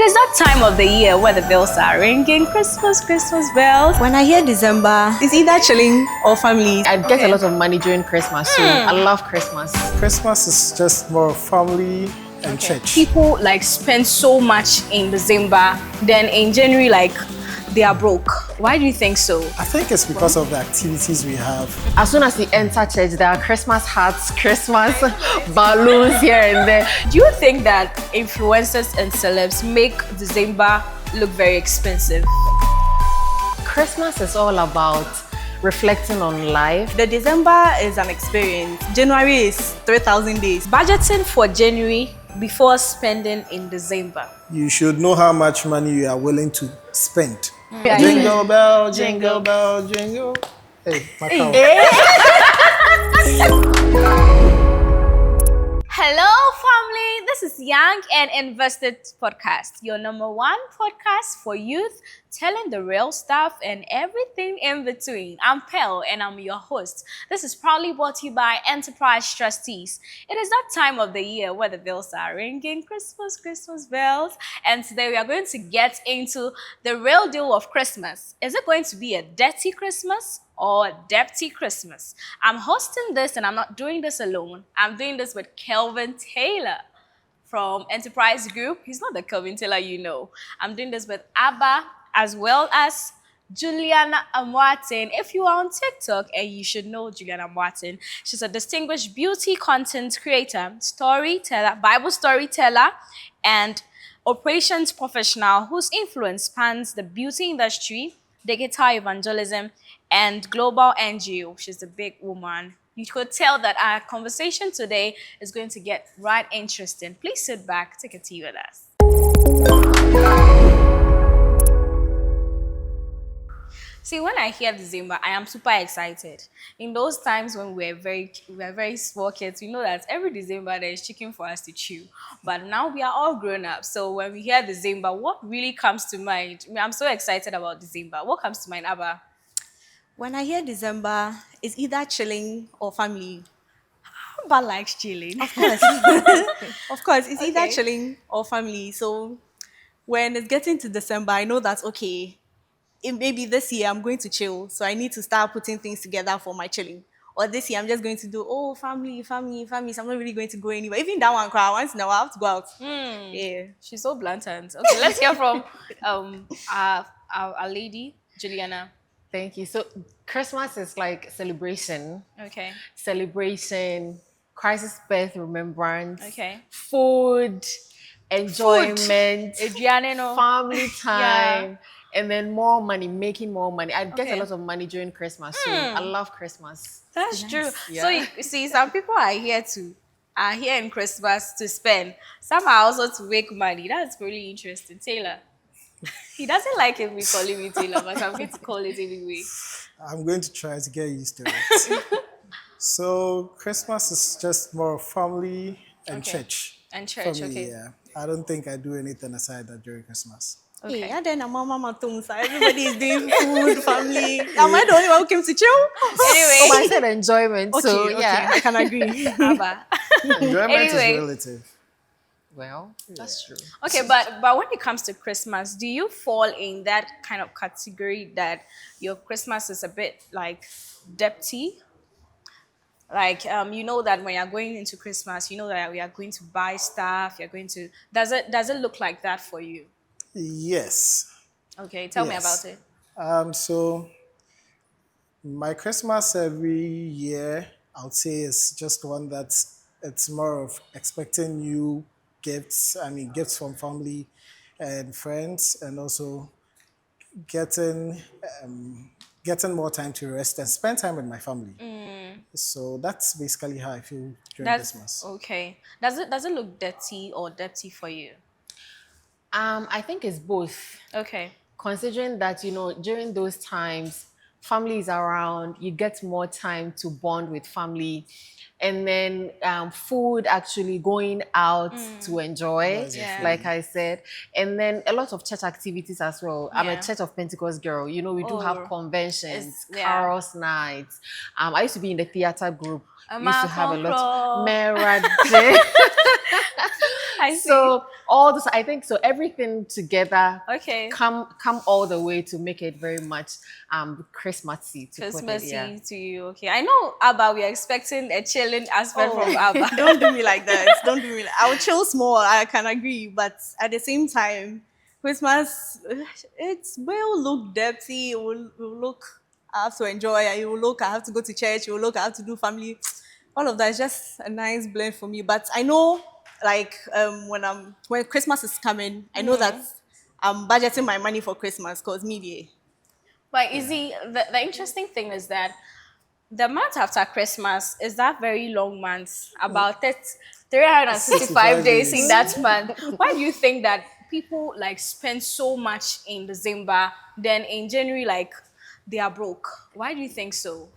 is that time of the year where the bells are ringing. Christmas, Christmas bells. When I hear December, it's either chilling or family. I get a lot of money during Christmas, so I love Christmas. Christmas is just more family and church. People like spend so much in December, then in January, like they are broke. Why do you think so? I think it's because of the activities we have. As soon as you enter church, there are Christmas hats, Christmas balloons here and there. Do you think that influencers and celebs make December look very expensive? Christmas is all about reflecting on life. The December is an experience. January is 3,000 days. Budgeting for January before spending in December. You should know how much money you are willing to spend. Yeah. Jingle bell, jingle bell, jingle. Hey, my cow. Hello, family. This is Young and Invested Podcast, your number one podcast for youth, telling the real stuff and everything in between. I'm Pearl and I'm your host. This is proudly brought to you by Enterprise Trustees. It is that time of the year where the bells are ringing, Christmas, Christmas bells. And today we are going to get into the real deal of Christmas. Is it going to be a dirty Christmas or Deb-ty Christmas? I'm hosting this and I'm not doing this alone. I'm doing this with Kelvin Taylor from Enterprise Group. He's not the Kelvin Taylor you know. I'm doing this with Abba as well as Juliana Martin. If you are on TikTok, and you should know Juliana Martin, she's a distinguished beauty content creator, storyteller, Bible storyteller, and operations professional whose influence spans the beauty industry, digital evangelism, and global NGO. She's a big woman. You could tell that our conversation today is going to get right interesting. Please sit back, take a tea with us. See, when I hear December, I am super excited. In those times when we were very small kids, we know that every December there is chicken for us to chew. But now we are all grown up. So when we hear December, what really comes to mind? I mean, I'm so excited about December. What comes to mind, Abba? When I hear December, it's either chilling or family. Abba likes chilling. Of course. Of course, it's either chilling or family. So when it's getting to December, I know that, okay, maybe this year I'm going to chill. So I need to start putting things together for my chilling. Or this year I'm just going to do, family. So I'm not really going to go anywhere. Even that one crowd, once in a while, I have to go out. Yeah. She's so blatant. Okay, let's hear from our lady, Juliana. Thank you. So Christmas is like celebration. Okay. Celebration, crisis birth remembrance. Okay. Food, enjoyment, family time. Yeah. And then more money, making more money. I get a lot of money during Christmas, so I love Christmas. That's true. Yeah. So you see, some people are here in Christmas to spend. Some are also to make money. That's really interesting. Taylor. He doesn't like it me calling me Taylor, but I'm going to call it anyway. I'm going to try to get used to it. So Christmas is just more family and church. And church, For me, okay. yeah. I don't think I do anything aside that during Christmas. Okay. Yeah, then everybody is doing food, family. Am I the only one who came to chill? Anyway. I said enjoyment, so yeah. I can agree. Abba. Enjoyment Anyway. is relative. Well, that's true. Okay, but when it comes to Christmas, do you fall in that kind of category that your Christmas is a bit like Deb-ty? Like, you know that when you're going into Christmas, you know that we are going to buy stuff, you're going to... Does it look like that for you? Yes. Okay, tell me about it. So my Christmas every year, I would say, is just one it's more of expecting new gifts. I mean, gifts from family and friends, and also getting more time to rest and spend time with my family. So that's basically how I feel during Christmas. Okay. Does it look dirty or Deb-ty for you? I think it's both. Okay. Considering that, during those times, family is around, you get more time to bond with family, and then food, actually going out to enjoy, That's it. Yeah. like I said, and then a lot of church activities as well. I'm a Yeah. Church of Pentecost girl. You know, we do have Oh, conventions, yeah. carols nights. I used to be in the theater group. We used to Ama have a lot. Konkro. Merade. I see. So all this, I think, so everything together Okay. come all the way to make it very much Christmassy, to put it. Yeah. Christmassy to you. Okay. I know Abba, we are expecting a chilling aspect from Abba. Don't do me like that. Don't do me. I'll chill small. I can agree, but at the same time, Christmas, it's will look dirty. It will look. I have to enjoy. It will look. I have to go to church. It will look. I have to do family. All of that is just a nice blend for me. But I know, like, when Christmas is coming, I know that I'm budgeting my money for Christmas because media. But you see, the interesting thing is that the month after Christmas is that very long month, about 365 days in days. that month. Why do you think that people like spend so much in December, then in January, like they are broke? Why do you think so?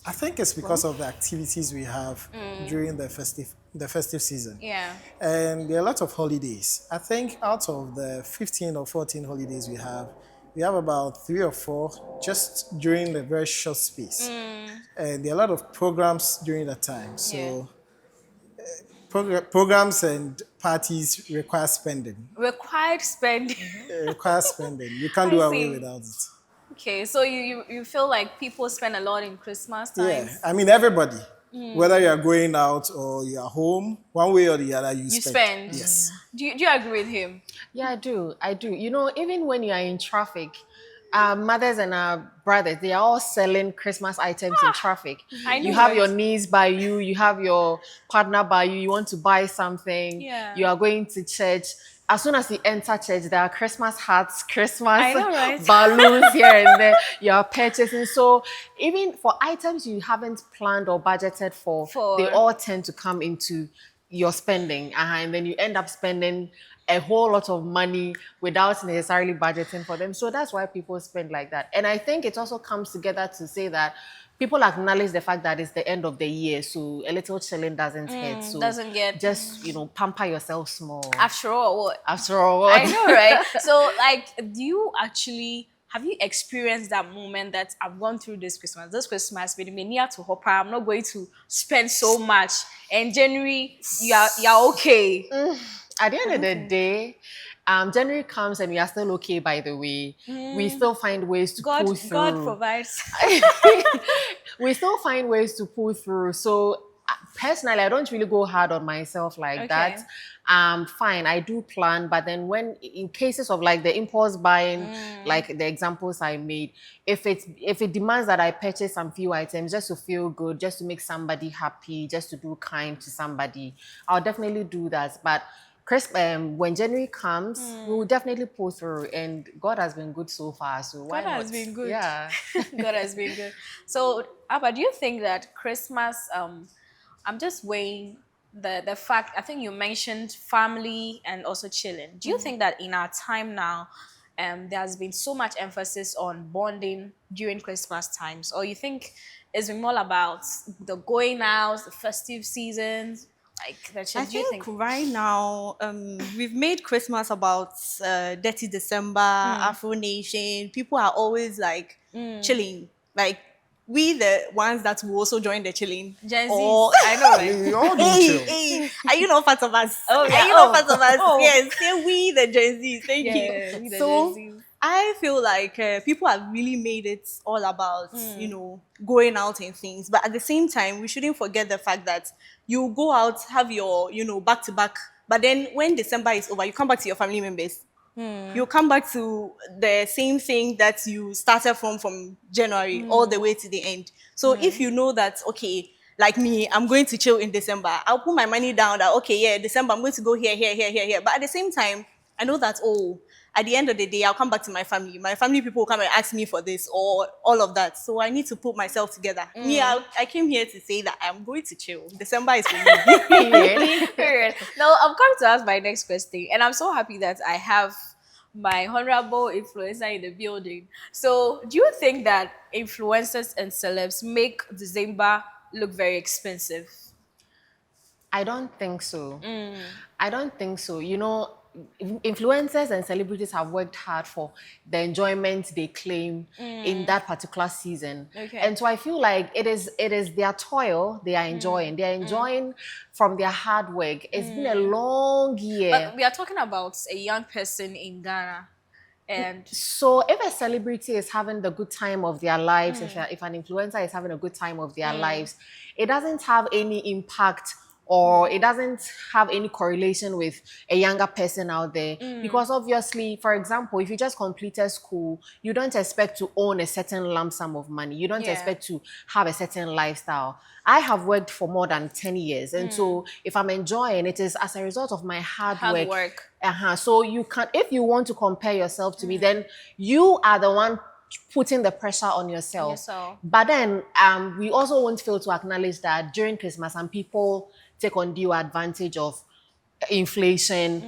I think it's because of the activities we have during the festive season. Yeah. And there are a lot of holidays. I think out of the 15 or 14 holidays we have about 3 or 4 just during the very short space. And there are a lot of programs during that time. So programs and parties require spending. Required spending. Require spending. You can't I do see. away without it. Okay, so you feel like people spend a lot in Christmas Yeah, times. I mean everybody. Whether you are going out or you are home, one way or the other, you You spend. spend. Yes. Do you agree with him? Yeah, I do. I do. You know, even when you are in traffic, our mothers and our brothers, they are all selling Christmas items in traffic. I know, You have right? your niece by you have your partner by you want to buy something, Yeah. you are going to church. As soon as you enter church, there are Christmas hats, Christmas I know, right? balloons here and there. You are purchasing. So even for items you haven't planned or budgeted for, they For- all tend to come into your spending. And then you end up spending a whole lot of money without necessarily budgeting for them. So that's why people spend like that. And I think it also comes together to say that people acknowledge the fact that it's the end of the year, so a little chilling doesn't hurt. So doesn't get- just, pamper yourself small. After all, what? After all, I know, right? So, like, do you actually have you experienced that moment that I've gone through this Christmas? This Christmas, with me near to Hopper, I'm not going to spend so much. And January, you're okay. At the end of the day, January comes and we are still okay, by the way. We still find ways to pull through. God provides. We still find ways to pull through. So personally, I don't really go hard on myself like Okay. that. Fine, I do plan, but then when in cases of like the impulse buying, like the examples I made, if it demands that I purchase some few items just to feel good, just to make somebody happy, just to do kind to somebody, I'll definitely do that. But when January comes, we will definitely pull through, and God has been good so far. So why God not? has been good. Yeah. God has been good. So, Abba, do you think that Christmas? I'm just weighing the fact. I think you mentioned family and also chilling. Do you think that in our time now, there has been so much emphasis on bonding during Christmas times, or you think it's been more about the going out, the festive seasons, like the chill? I Do you think think? right now we've made Christmas about Detty December, Afro Nation. People are always like chilling. Like we the ones that will also join the chilling. Gen Zs, Or I know, right? We all do chill. hey, are you not part of us? Oh, yeah. Are you not Oh. part of us? Oh. Yes, say we the Gen Zs. Thank Yeah, we you. the So Gen Zs. I feel like people have really made it all about, going out and things. But at the same time, we shouldn't forget the fact that you go out, have your, back to back. But then when December is over, you come back to your family members. You come back to the same thing that you started from January all the way to the end. So if you know that, okay, like me, I'm going to chill in December, I'll put my money down that, okay, yeah, December, I'm going to go here, here, here, here, here. But at the same time, I know that, at the end of the day, I'll come back to my family. My family people will come and ask me for this or all of that. So I need to put myself together. Me, I came here to say that I'm going to chill. December is for me. Period. Now I'm coming to ask my next question, and I'm so happy that I have my honorable influencer in the building. So, do you think that influencers and celebs make December look very expensive? I don't think so. I don't think so. Influencers and celebrities have worked hard for the enjoyment they claim in that particular season. Okay. And so I feel like it is their toil they are enjoying. They're enjoying from their hard work. It's been a long year. But we are talking about a young person in Ghana, and So if a celebrity is having the good time of their lives, if an influencer is having a good time of their lives, it doesn't have any impact or it doesn't have any correlation with a younger person out there. Because obviously, for example, if you just completed school, you don't expect to own a certain lump sum of money. You don't Yeah. expect to have a certain lifestyle. I have worked for more than 10 years. And so if I'm enjoying, it is as a result of my hard work. So you can, if you want to compare yourself to me, then you are the one putting the pressure on yourself. Yourself. But then we also won't fail to acknowledge that during Christmas, some people take undue advantage of inflation,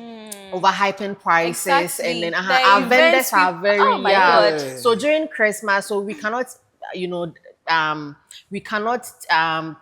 overhyping prices, and Exactly. then The our vendors events are peop- very oh my God. So during Christmas, so we cannot, you know, we cannot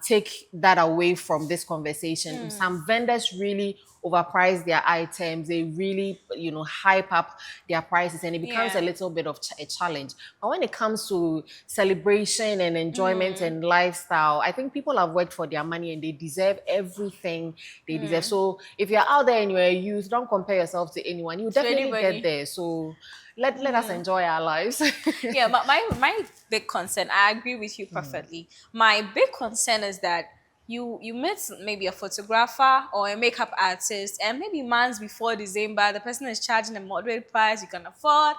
take that away from this conversation. Some vendors really overprice their items. They really, hype up their prices, and it becomes Yeah. a little bit of a challenge. But when it comes to celebration and enjoyment and lifestyle, I think people have worked for their money and they deserve everything they deserve. So if you're out there and you're a youth, don't compare yourself to anyone. You definitely anybody. get there. So let us enjoy our lives. Yeah, but my big concern, I agree with you perfectly. My big concern is that you meet maybe a photographer or a makeup artist, and maybe months before December, the person is charging a moderate price you can afford.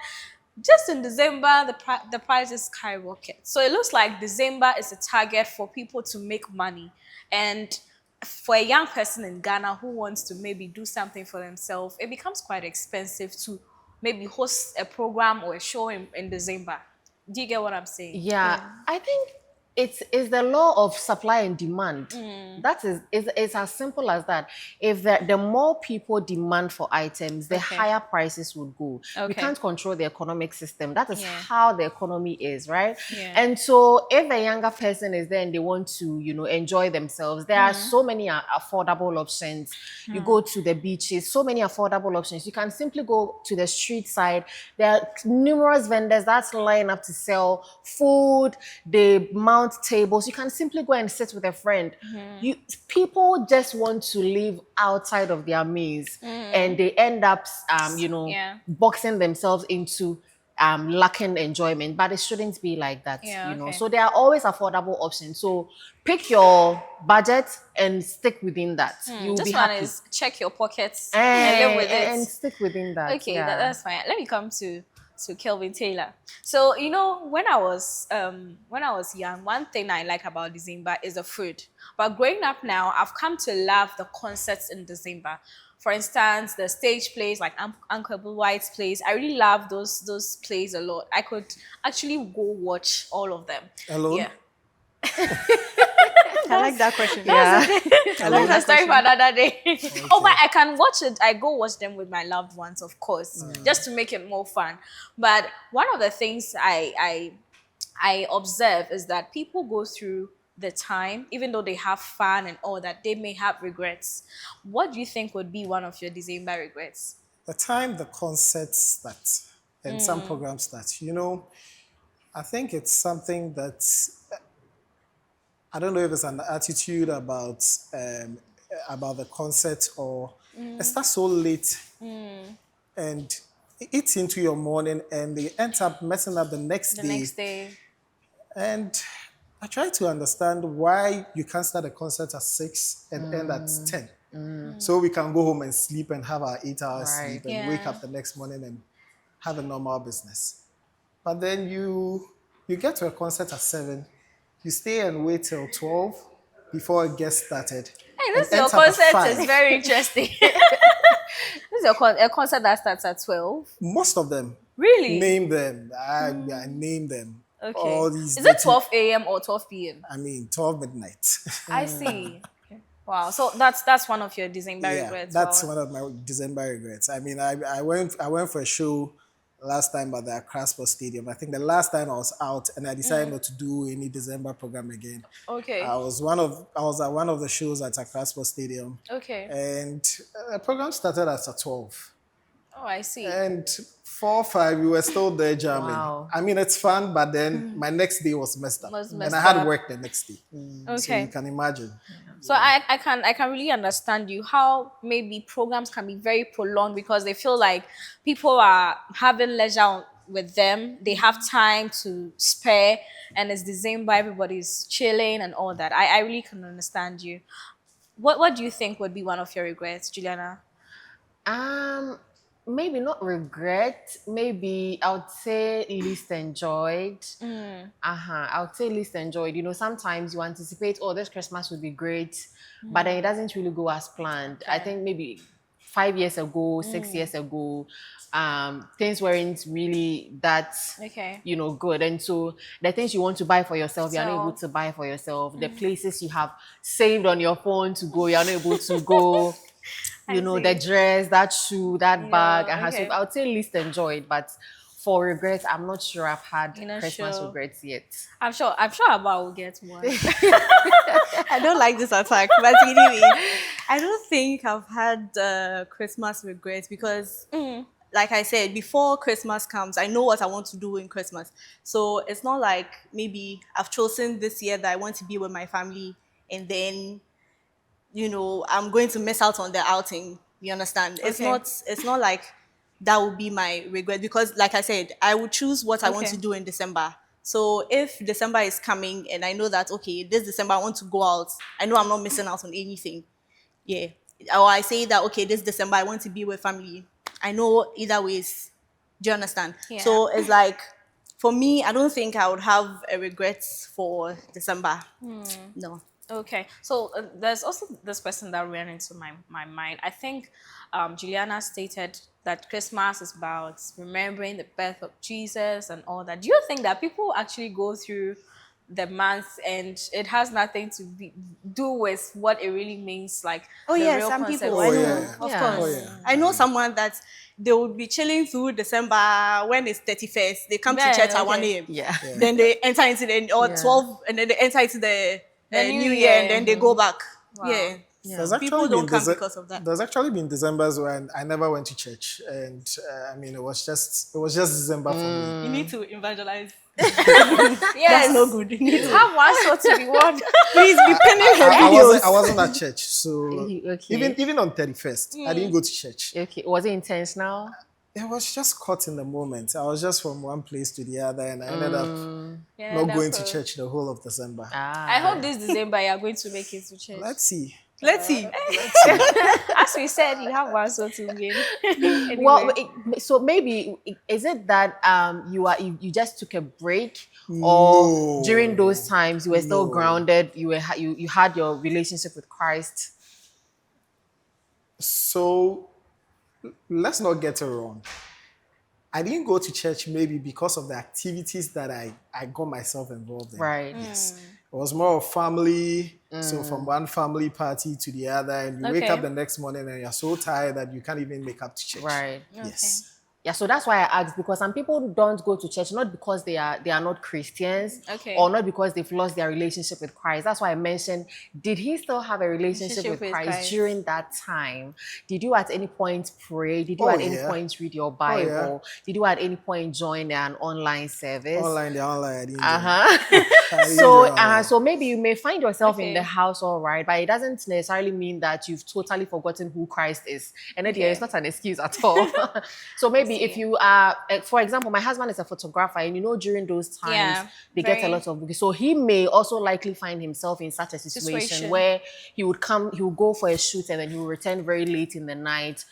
Just in December, the prices skyrocket. So it looks like December is a target for people to make money, and for a young person in Ghana who wants to maybe do something for themselves, it becomes quite expensive to maybe host a program or a show in December. Do you get what I'm saying? Yeah, I think it's the law of supply and demand. That is it's as simple as that. If the more people demand for items, the Okay. higher prices would go. We Okay. can't control the economic system. That is Yeah. how the economy is, right? Yeah. And so if a younger person is there and they want to, enjoy themselves, there are so many affordable options. You go to the beaches, so many affordable options. You can simply go to the street side. There are numerous vendors that's line up to sell food. They mount tables. You can simply go and sit with a friend. People just want to live outside of their means, and they end up, Yeah. boxing themselves into lacking enjoyment. But it shouldn't be like that, Yeah, okay. So there are always affordable options. So pick your budget and stick within that. You'll This be one happy. is check your pockets and live with it. And stick within that. Okay, yeah. that's fine. Let me come to Kelvin Taylor. So when I was young, one thing I like about December is the food. But growing up now, I've come to love the concerts in December. For instance, the stage plays like Uncle White's plays. I really love those plays a lot. I could actually go watch all of them. Alone? Yeah. I like that question. Yeah. That's a story for another day. Oh, but I can watch it. I go watch them with my loved ones, of course, just to make it more fun. But one of the things I observe is that people go through the time, even though they have fun and all that, they may have regrets. What do you think would be one of your December regrets? The time the concerts start and some programs start, I think it's something that I don't know if it's an attitude about the concert or it starts so late and it eats into your morning and they end up messing up the next The day. next day. And I try to understand why you can't start a concert at 6 and end at 10. So we can go home and sleep and have our 8 hours Right. sleep and wake Yeah. up the next morning and have a normal business. But then you get to a concert at 7, you stay and wait till 12 before it gets started. Hey, and this your ends up at concert 5. is very interesting. This is a concert that starts at 12. Most of them. Really? Name them. I name them. Okay. All these Is it little- 12 a.m. or 12 p.m.? 12 midnight. I see. Wow. So that's one of your December Yeah, regrets. that's Wow. one of my December regrets. I went for a show last time at the Accra Sports Stadium. I think the last time I was out and I decided not to do any December program again. Okay. I was at one of the shows at Accra Sports Stadium, Okay. and the program started at 12. Oh, I see. And 4 5, we were still there jamming. Wow. I mean, it's fun, but then my next day was messed up, Was and messed I had up. work the next day. So you Okay. can imagine. So I can really understand you how maybe programs can be very prolonged because they feel like people are having leisure with them. They have time to spare and it's December, everybody's chilling and all that. I really can understand you. What do you think would be one of your regrets, Juliana? Um, Maybe not regret. Maybe I would say least enjoyed. I would say least enjoyed. You know, sometimes you anticipate, oh, this Christmas would be great, but then it doesn't really go as planned. I Okay. think maybe 5 years ago, 6 years ago, things weren't really that Okay. good, and so the things you want to buy for yourself, you're not able So to buy for yourself. The places you have saved on your phone to go, you're not able to go. I The see. dress, that shoe, that bag, and so Okay. I would say least enjoyed. But for regrets, I'm not sure I've had You're not Christmas sure. regrets yet. I'm sure Abba will get one. I don't like this attack, but anyway, I don't think I've had Christmas regrets because, like I said, before Christmas comes, I know what I want to do in Christmas. So it's not like maybe I've chosen this year that I want to be with my family, and then I'm going to miss out on the outing. You understand? It's Okay. not. It's not like that would be my regret because, like I said, I would choose what I want Okay. to do in December. So if December is coming and I know that okay, this December I want to go out, I know I'm not missing out on anything. Yeah. Or I say that okay, this December I want to be with family. I know either ways. Do you understand? Yeah. So it's like for me, I don't think I would have a regret for December. No. Okay, so there's also this question that ran into my mind. I think Juliana stated that Christmas is about remembering the birth of Jesus and all that. Do you think that people actually go through the month and it has nothing to do with what it really means, like Oh the yeah, real some concept? people Oh I know, yeah. of Yeah. course. Oh yeah. I know someone that they would be chilling through December when it's 31st. They come to Yeah, church at okay. 1 a.m. Yeah. Then they enter into the or Yeah. 12, and then they enter into the The New New Year, and Year. then they go back. Wow. Yeah. There's People actually don't been come because of that. there's actually been Decembers when I never went to church, and I mean it was just December for me. You need to evangelize. Yes, That's no good. You need to have one so to be one. please be pinning her I videos. wasn't at church, so Okay. even on 31st, I didn't go to church. Okay. Was it intentional? It was just caught in the moment. I was just from one place to the other, and I ended up Yeah, not that's going to all. church the whole of December. I hope this December you are going to make it to church. Let's see. Let's see. As we said, you have one so to win. Anyway. Well, so maybe is it that you just took a break, or No. during those times you were still No. grounded? You had your relationship with Christ. So let's not get it wrong. I didn't go to church maybe because of the activities that I got myself involved in. Right. Yes. It was more of family. So from one family party to the other, and you wake Okay. up the next morning and you're so tired that you can't even make up to church. Right. Yes. Yeah, so that's why I asked, because some people don't go to church not because they are not Christians, Okay. or not because they've lost their relationship with Christ. That's why I mentioned, did he still have a relationship with Christ during that time? Did you at any point pray? Did you Oh, at any yeah. point read your Bible? yeah. Did you at any point join an online service? Online, I didn't. So maybe you may find yourself in Okay. the house, all right, but it doesn't necessarily mean that you've totally forgotten who Christ is. And Okay. it's not an excuse at all. So maybe if you are, for example, my husband is a photographer, and during those times Yeah, they get a very- lot of bookings. So he may also likely find himself in such a situation where he would go for a shoot and then he will return very late in the night.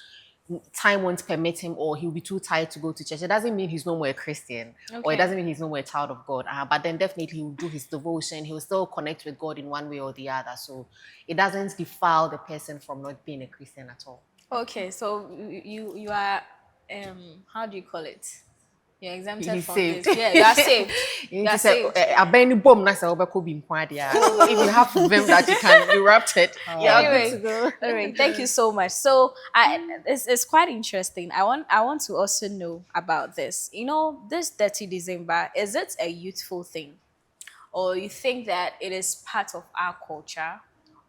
Time won't permit him, or he'll be too tired to go to church. It doesn't mean he's no more a Christian, or Okay. it doesn't mean he's no more a child of God. But then definitely he'll do his devotion. He'll still connect with God in one way or the other. So it doesn't defile the person from not being a Christian at all. Okay, so you are how do you call it? You're exempted He's from saved. this. Yeah, you are saved. You You need are to say, saved. "Abeni bom na se obeko bi nkwadia." If you have vim that you can erupt it, you're good to Anyway, go. anyway, thank you so much. So it's quite interesting. I want to also know about this. You know, this Dirty December, is it a youthful thing? Or you think that it is part of our culture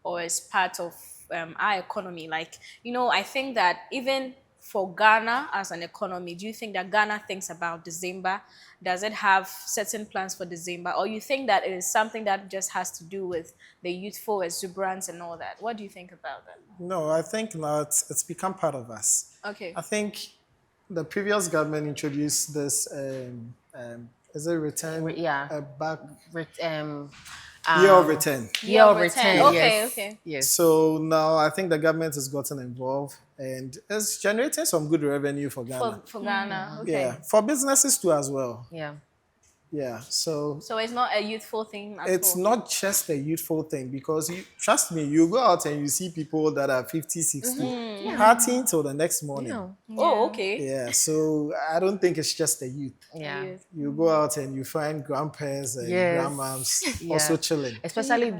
or is part of our economy? Like, you know, I think that even for Ghana as an economy, do you think that Ghana thinks about December? Does it have certain plans for December? Or you think that it is something that just has to do with the youthful exuberance and all that? What do you think about that? No, I think now it's become part of us. Okay. I think the previous government introduced this, is it return Yeah. back Ret- year of return? Year of return. return. Okay, Yes. okay. Yes. So now I think the government has gotten involved and it's generating some good revenue for Ghana. For Ghana. Okay. Yeah, for businesses too as well. Yeah. Yeah, so So it's not a youthful thing at it's all. not just a youthful thing because you trust me, you go out and you see people that are 50, 60 partying till the next morning. Yeah. Oh, okay. Yeah, so I don't think it's just the youth. Yeah. Youth. You go out and you find grandparents and Yes. grandmoms Yeah. also chilling. Especially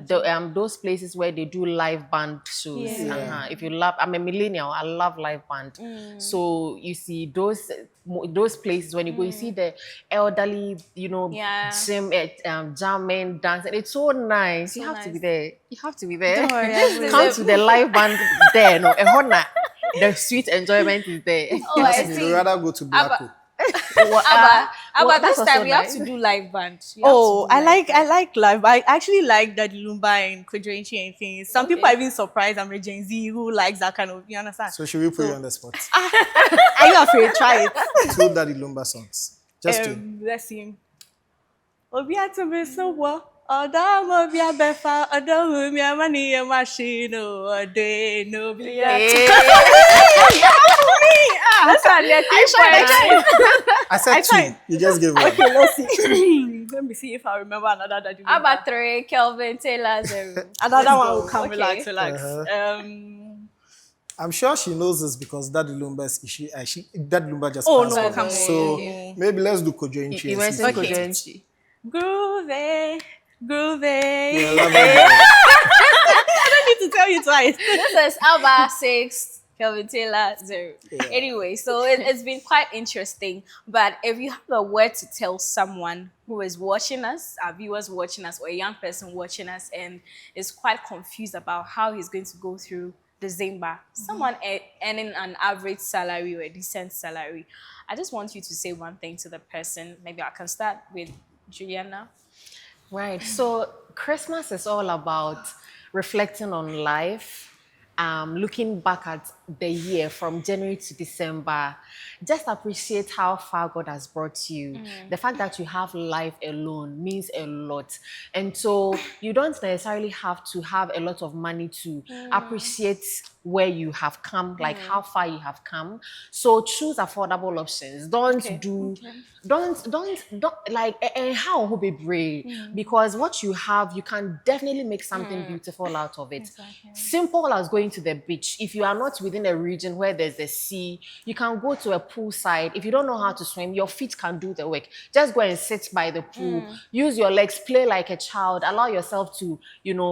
those places where they do live band shows. Yeah. If you love, I'm a millennial. I love live band. So you see those places when you go, you see the elderly, Yeah. jamming, dancing. It's so nice. You have to nice. be there. You have to be there. Don't worry, I will. Come to the live band there. No, the sweet enjoyment is there. Oh, I Trust me, see. you'd rather go to Blacko. But that's this time also we have nice. to do live band. You have Oh, to do live band. I like live. I actually like that Lumba and Kudrenchi and things. Some people are even surprised I'm a Gen Z who likes that kind of. You understand? So should we put you on the spot? Are you afraid? Try it. Two Daddy Lumba songs. Just two. Let's see. Obia to be so well. Adam obia befa. Adam obia money a machine. Oh, day no be. That's what I said two. tried. You just give one. Okay, let's see. Let me see if I remember another that you. How about 3, Kelvin Taylor 0? Another one will come. Okay. Relax. Uh-huh. I'm sure she knows this because Daddy Lumba's Daddy Lumba just Oh, passed no, away. come on. So Okay. maybe let's do Kojo Inchi You and went see to if we get it. Kojenchi. Groovy, groovy. Yeah, love it. I need to tell you twice. This is Alba 6, Kelvin Taylor 0. Anyway, so it's been quite interesting. But if you have a word to tell someone who is watching us, our viewers watching us, or a young person watching us, and is quite confused about how he's going to go through December, someone earning an average salary or a decent salary, I just want you to say one thing to the person. Maybe I can start with Juliana. Right. So Christmas is all about reflecting on life, looking back at the year from January to December. Just appreciate how far God has brought you. The fact that you have life alone means a lot. And so you don't necessarily have to have a lot of money to appreciate where you have come, like how far you have come. So choose affordable options. Don't like and how who be brave, because what you have, you can definitely make something beautiful out of it. Simple as going to the beach. If you are not within a region where there's a sea, you can go to a poolside. If you don't know how to swim, your feet can do the work. Just go and sit by the pool, use your legs, play like a child, allow yourself to,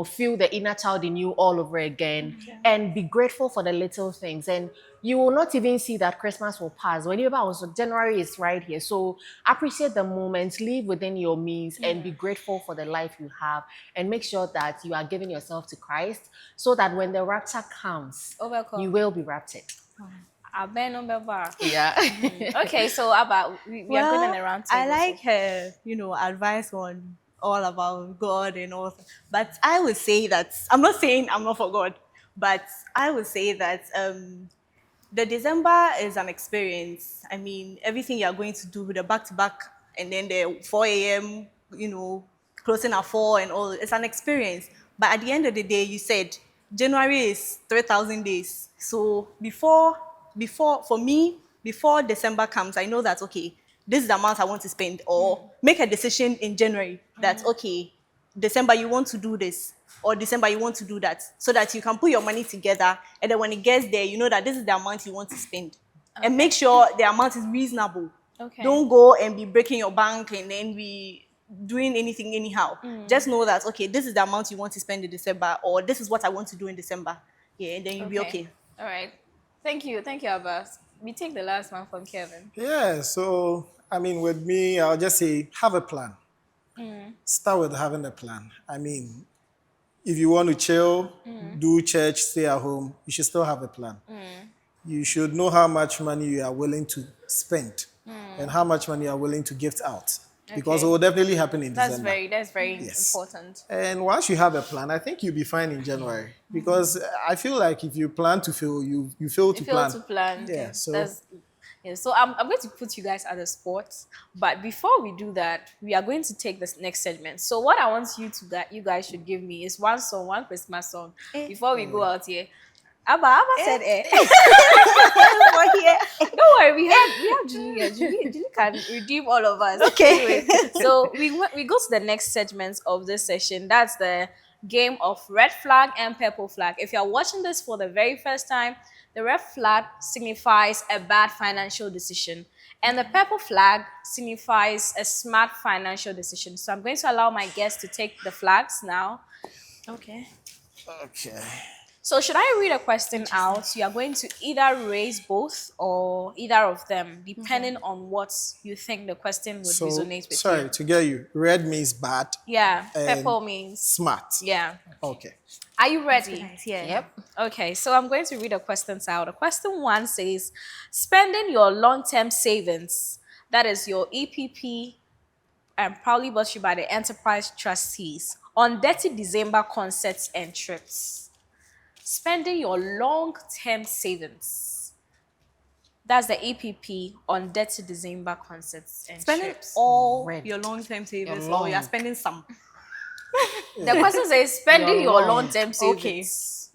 feel the inner child in you all over again, and be grateful for the little things. And you will not even see that Christmas will pass. Whenever also January is right here. So appreciate the moments, live within your means, and be grateful for the life you have. And make sure that you are giving yourself to Christ so that when the rapture comes, Overcome. you will be raptured. Yeah. Okay, so Abba, we are good in a round table. I like her, advice on all about God and all. But I would say that I'm not saying I'm not for God, but I would say that the December is an experience. I mean, everything you're going to do with the back-to-back and then the 4 a.m., closing at 4 and all, it's an experience. But at the end of the day, you said January is 3,000 days. So before December comes, I know that, okay, this is the amount I want to spend, or make a decision in January that, okay, December you want to do this, or December you want to do that, so that you can put your money together, and then when it gets there, you know that this is the amount you want to spend. And make sure the amount is reasonable. Okay. Don't go and be breaking your bank and then be doing anything anyhow. Just know that, okay, this is the amount you want to spend in December, or this is what I want to do in December. Yeah, and then you'll be okay. All right. Thank you, Abbas. We take the last one from Kevin. Yeah, so I mean, with me, I'll just say have a plan. Start with having a plan. I mean, if you want to chill, do church, stay at home, you should still have a plan. You should know how much money you are willing to spend and how much money you are willing to gift out. Because it will definitely happen in December. That's very Yes. important. And once you have a plan, I think you'll be fine in January. Because I feel like if you plan to fail, you fail to plan. To plan. Yeah, so So I'm going to put you guys at the spot, but before we do that, we are going to take this next segment. So what I want you guys should give me is one song, one Christmas song, before we go out here. Abba said Don't worry, we have Julie. Julie can redeem all of us. Okay. Anyway, so we go to the next segment of this session. That's the game of red flag and purple flag. If you're watching this for the very first time, the red flag signifies a bad financial decision, and the purple flag signifies a smart financial decision. So I'm going to allow my guests to take the flags now. Okay. okay. So should I read a question out? You are going to either raise both or either of them, depending on what you think the question would So, resonate with sorry, you. to get you, red means bad, Yeah, and purple means smart. yeah. Okay. Are you ready? Nice, yeah. Yep. Okay, so I'm going to read the questions out. The question 1 says, spending your long-term savings, that is your EPP, and probably brought to you by the enterprise trustees, on Detty December concerts and trips. Spending your long-term savings, that's the EPP, on Detty December concerts and Spending trips. all Red. your long-term savings, Your or you're long. spending some. The question says spending Your your long. long-term savings.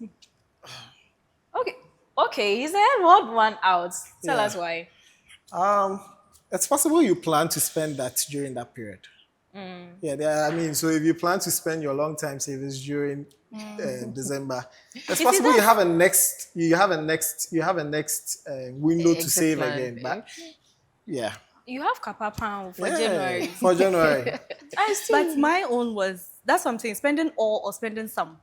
Okay, he said one out. Tell us why. It's possible you plan to spend that during that period. Yeah, I mean, so if you plan to spend your long time savings during December, it's possible you have a next window to Exit save plan. again. But yeah, You have Kapapa for Yeah, January. for January. I still But my own was, that's what I'm saying, spending all or spending some.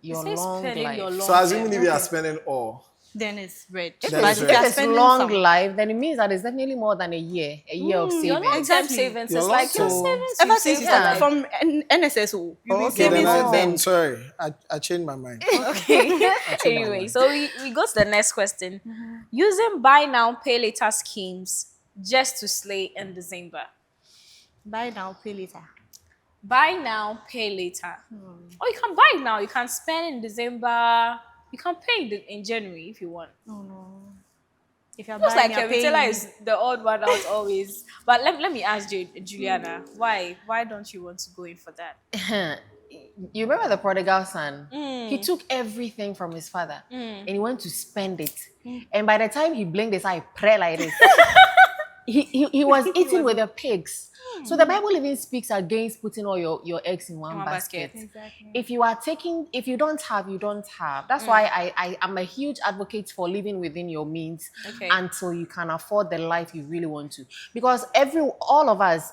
Your say long spending life. your long So assuming term. if you are spending all, Then it's red. Then But it's if red. you're If it's spending long some, life, then it means that it's definitely more than a year of savings. Your long-term Exactly. savings Your is like your long-term- savings. ever you since you save started for from NSSO, you've been okay, saving then, since then. sorry, I changed my mind. Okay. Anyway, so we go to the next question. Using buy now, pay later schemes just to slay in December. Buy now, pay later. Buy now, pay later. Or you can buy now. You can spend in December. You can pay in January if you want. Oh no. If you're Looks buying, like a you're retailer paying. is the odd one out always. But let me ask Juliana, why don't you want to go in for that? You remember the prodigal son? He took everything from his father and he went to spend it. And by the time he blinked his eye, pray like this. he was eating with the pigs. So the Bible even speaks against putting all your eggs in one basket. Exactly. If you don't have, you don't have. That's why I am a huge advocate for living within your means Okay. until you can afford the life you really want to. Because all of us,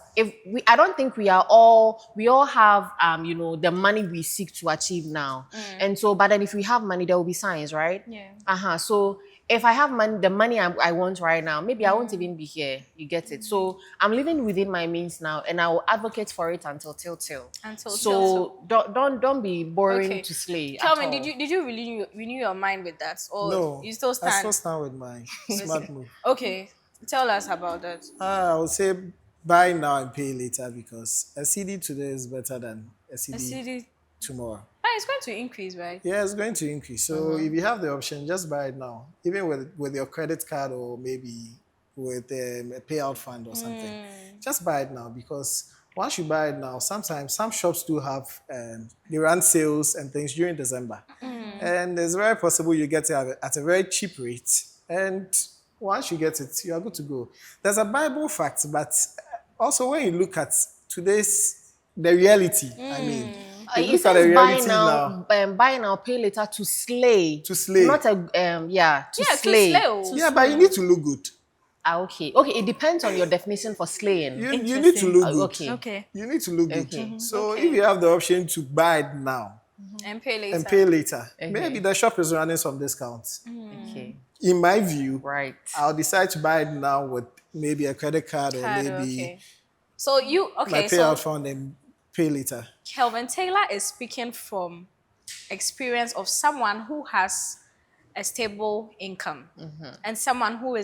I don't think we all have the money we seek to achieve now. And so, but then if we have money, there will be signs, right? Yeah. So if I have money, the money I want right now, maybe I won't even be here. You get it? So I'm living within my means now, and I will advocate for it until till. So don't be boring Okay. to slay. Tell at me, all. did you renew your mind with that, or No, you still I stand? still stand with my smart move. Okay, tell us about that. I would say buy now and pay later because a CD today is better than a CD, CD, tomorrow. it's going to increase, right? Yeah, it's going to increase. So if you have the option, just buy it now, even with your credit card or maybe with a payout fund or something. Just buy it now because once you buy it now, sometimes some shops do have they run sales and things during December, and it's very possible you get it at a very cheap rate. And once you get it, you are good to go. There's a Bible fact, but also when you look at the reality, I mean. You It look at the says buy reality now, buy now, pay later to slay. To slay. Not to Yeah, slay. to slay. Yeah, but you need to look good. Okay. Okay, it depends on your definition for slaying. You need to look good. Okay. Okay. You need to look good. Okay. So Okay. if you have the option to buy it now And pay later. and pay later, Okay. maybe the shop is running some discounts. Okay. In my view, Right. I'll decide to buy it now with maybe a credit card or Card, maybe okay. So you my okay? payout So fund and pay later. Kelvin Taylor is speaking from experience of someone who has a stable income and someone who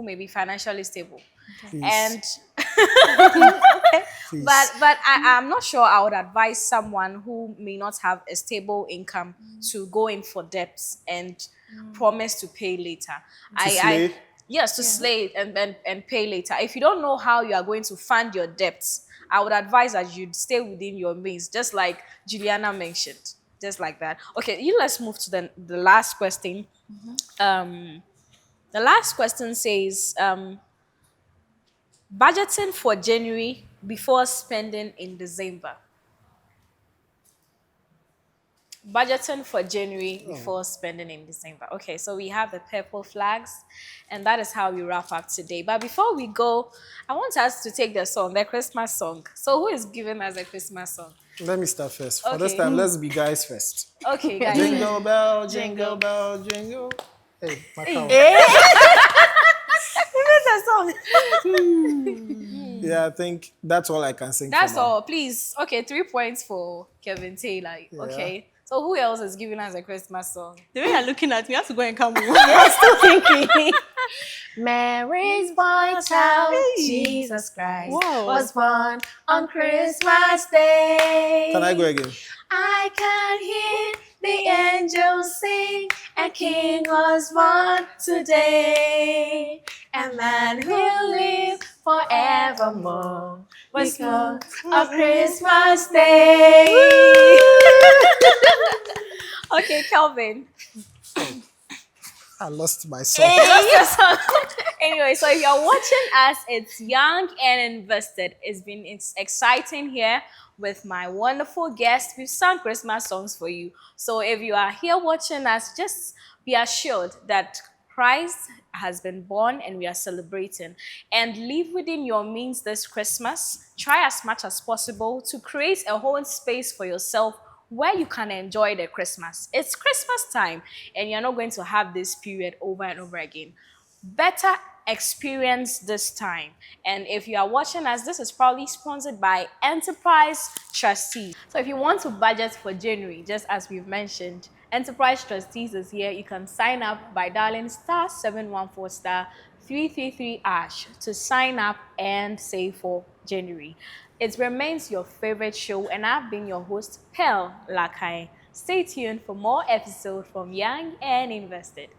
may be financially stable. Please. And Please. but I'm not sure I would advise someone who may not have a stable income to go in for debts and promise to pay later. slay? Yes, to slay it and pay later. If you don't know how you are going to fund your debts, I would advise that you stay within your means, just like Juliana mentioned. Just like that. Okay, let's move to the last question. The last question says, budgeting for January before spending in December. Budgeting for January before spending in December. Okay, so we have the purple flags, and that is how we wrap up today. But before we go, I want us to take the Christmas song. So who is giving us a Christmas song? Let me start first. For this Okay. time, let's be guys first. Okay, guys. Jingle bell, jingle bell, jingle. Hey, my cow. That's a song. Yeah, I think that's all I can sing. That's for now. all. Please. Okay, 3 points for Kevin Taylor. Okay. So who else is giving us a Christmas song? The way you're looking at me, I have to go and come home. I'm still thinking. Mary's boy child, Jesus Christ, Wow. was born on Christmas Day. Can I go again? I can hear the angels sing, a king was born today, a man who will live forevermore, because of Christmas Day. Okay, Kelvin. I lost my song. Anyway, so if you're watching us, it's Young and Invested. It's exciting here with my wonderful guests. We've sung Christmas songs for you. So if you are here watching us, just be assured that Christ has been born and we are celebrating. And live within your means this Christmas. Try as much as possible to create a whole space for yourself where you can enjoy the Christmas. It's Christmas time and you're not going to have this period over and over again. Better experience this time. And if you are watching us, this is probably sponsored by Enterprise Trustees. So if you want to budget for January, just as we've mentioned, Enterprise Trustees is here. You can sign up by dialing *714*333# to sign up and save for January. It remains your favorite show, and I've been your host, Pearl Lakai. Stay tuned for more episodes from Young and Invested.